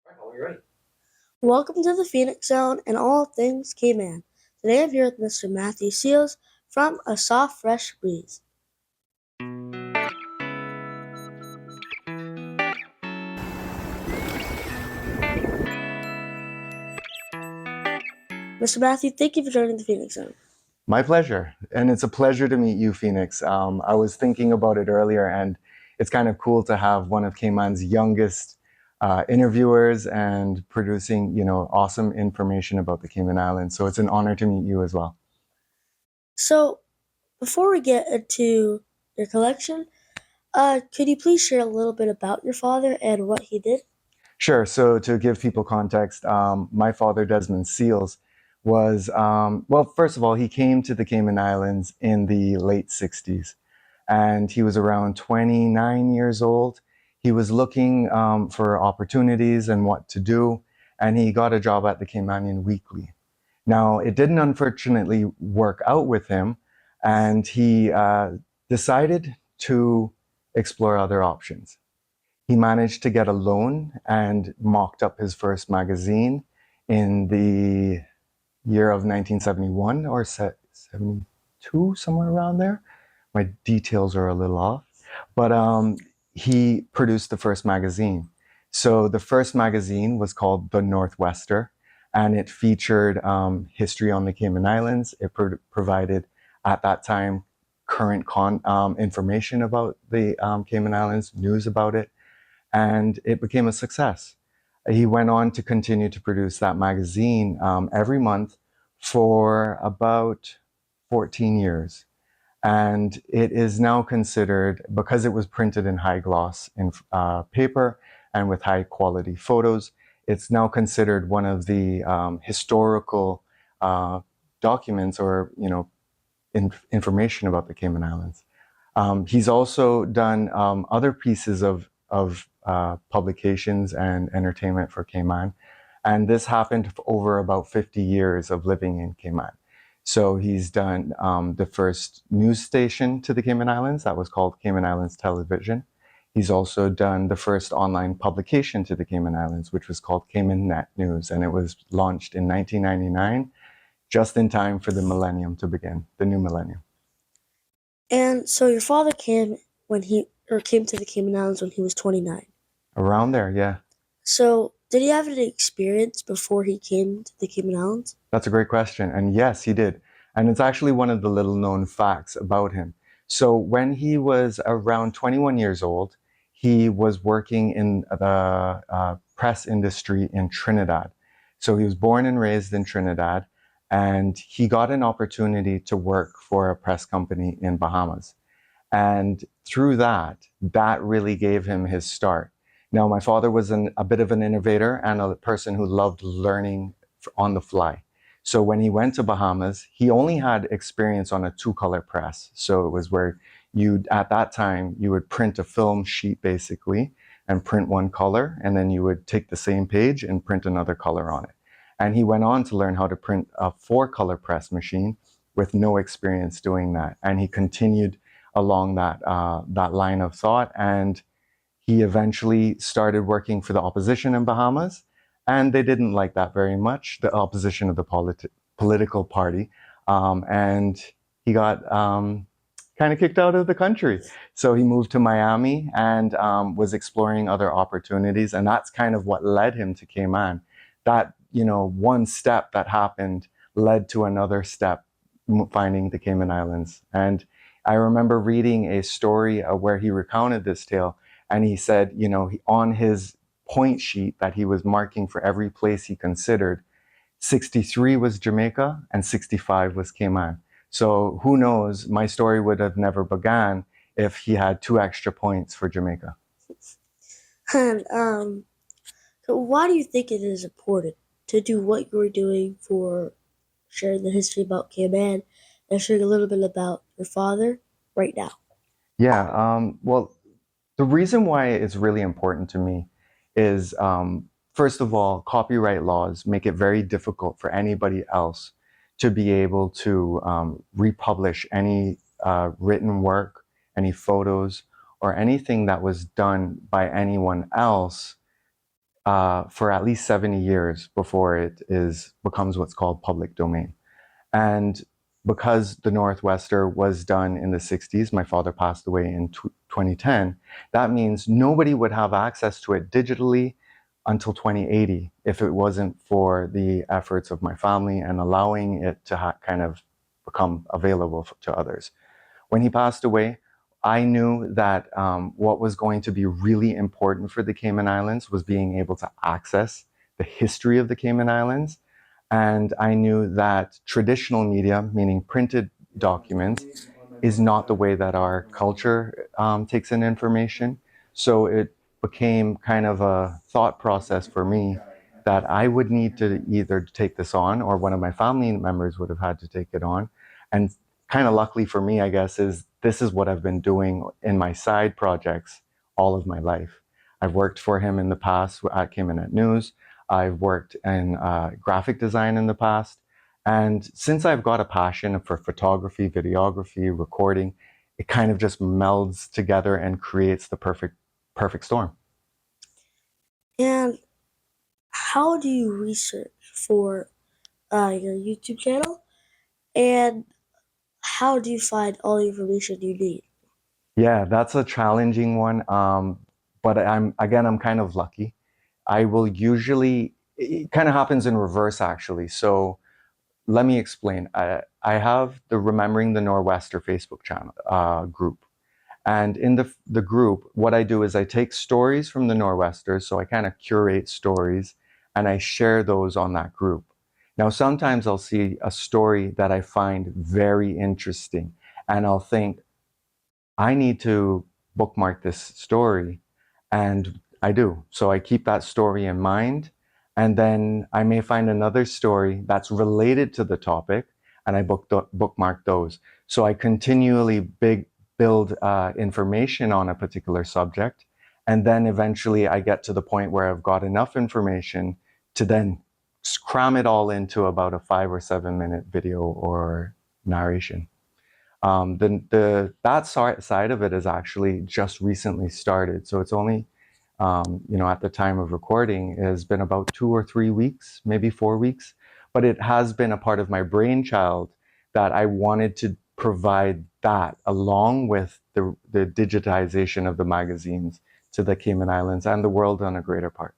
Are we ready? Welcome to the Phoenix Zone and all things Cayman. Today I'm here with Mr. Matthew Seales from A Soft Fresh Breeze. Mr. Matthew, thank you for joining the Phoenix Zone. My pleasure. And it's a pleasure to meet you, Phoenix. I was thinking about it earlier, and it's kind of cool to have one of Cayman's youngest interviewers and producing, awesome information about the Cayman Islands. So it's an honor to meet you as well. So, before we get into your collection, could you please share a little bit about your father and what he did? Sure. So to give people context, my father, Desmond Seales, was, well, first of all, he came to the Cayman Islands in the late 60s, and he was around 29 years old. He was looking for opportunities and what to do, and he got a job at the Caymanian Weekly. Now, it didn't unfortunately work out with him, and he decided to explore other options. He managed to get a loan and mocked up his first magazine in the year of 1971 or 72, somewhere around there. My details are a little off. But he produced the first magazine. So the first magazine was called The Northwester, and it featured history on the Cayman Islands. It provided, at that time, current information about the Cayman Islands, news about it, and it became a success. He went on to continue to produce that magazine every month for about 14 years. And it is now considered, because it was printed in high gloss in paper and with high quality photos, it's now considered one of the historical documents or information about the Cayman Islands. He's also done other pieces of publications and entertainment for Cayman. And this happened for over about 50 years of living in Cayman. So he's done the first news station to the Cayman Islands that was called Cayman Islands Television. He's also done the first online publication to the Cayman Islands, which was called Cayman Net News. And it was launched in 1999, just in time for the millennium to begin, the new millennium. And so your father came came to the Cayman Islands when he was 29. Around there, yeah. So, did he have any experience before he came to the Cayman Islands? That's a great question. And yes, he did. And it's actually one of the little known facts about him. So when he was around 21 years old, he was working in the press industry in Trinidad. So he was born and raised in Trinidad, and he got an opportunity to work for a press company in Bahamas. And through that really gave him his start. Now, my father was a bit of an innovator and a person who loved learning on the fly. So when he went to Bahamas, he only had experience on a two-color press. So it was where at that time, you would print a film sheet basically and print one color, and then you would take the same page and print another color on it. And he went on to learn how to print a four-color press machine with no experience doing that. And he continued along that line of thought, and he eventually started working for the opposition in Bahamas, and they didn't like that very much, the opposition of the political party, and he got kind of kicked out of the country. So he moved to Miami and was exploring other opportunities, and that's kind of what led him to Cayman. That, one step that happened led to another step, finding the Cayman Islands. And I remember reading a story where he recounted this tale, and he said, on his point sheet that he was marking for every place he considered, 63 was Jamaica and 65 was Cayman. So who knows, my story would have never begun if he had 2 extra points for Jamaica. And so why do you think it is important to do what you're doing for sharing the history about Cayman and sharing a little bit about your father right now? Yeah, well, the reason why it's really important to me is, first of all, copyright laws make it very difficult for anybody else to be able to republish any written work, any photos, or anything that was done by anyone else for at least 70 years before it becomes what's called public domain. And because the Northwester was done in the 60s, my father passed away in 2010, that means nobody would have access to it digitally until 2080 if it wasn't for the efforts of my family and allowing it to kind of become available to others. When he passed away, I knew that what was going to be really important for the Cayman Islands was being able to access the history of the Cayman Islands. And I knew that traditional media, meaning printed documents, is not the way that our culture takes in information. So it became kind of a thought process for me that I would need to either take this on or one of my family members would have had to take it on. And kind of luckily for me, I guess, is this is what I've been doing in my side projects all of my life. I've worked for him in the past at Cayman News. I've worked in graphic design in the past. And since I've got a passion for photography, videography, recording, it kind of just melds together and creates the perfect storm. And how do you research for your YouTube channel? And how do you find all the information you need? Yeah, that's a challenging one. But I'm kind of lucky. I will usually, it kind of happens in reverse actually. So let me explain. I have the Remembering the Nor'Wester Facebook channel group. And in the group, what I do is I take stories from the Nor'Westers, so I kind of curate stories and I share those on that group. Now, sometimes I'll see a story that I find very interesting and I'll think, I need to bookmark this story. And I do. So I keep that story in mind. And then I may find another story that's related to the topic and I bookmark those. So I continually build information on a particular subject. And then eventually I get to the point where I've got enough information to then cram it all into about a 5 or 7 minute video or narration. That side of it is actually just recently started. So it's only, at the time of recording, has been about 2 or 3 weeks, maybe 4 weeks. But it has been a part of my brainchild that I wanted to provide that along with the digitization of the magazines to the Cayman Islands and the world on a greater part.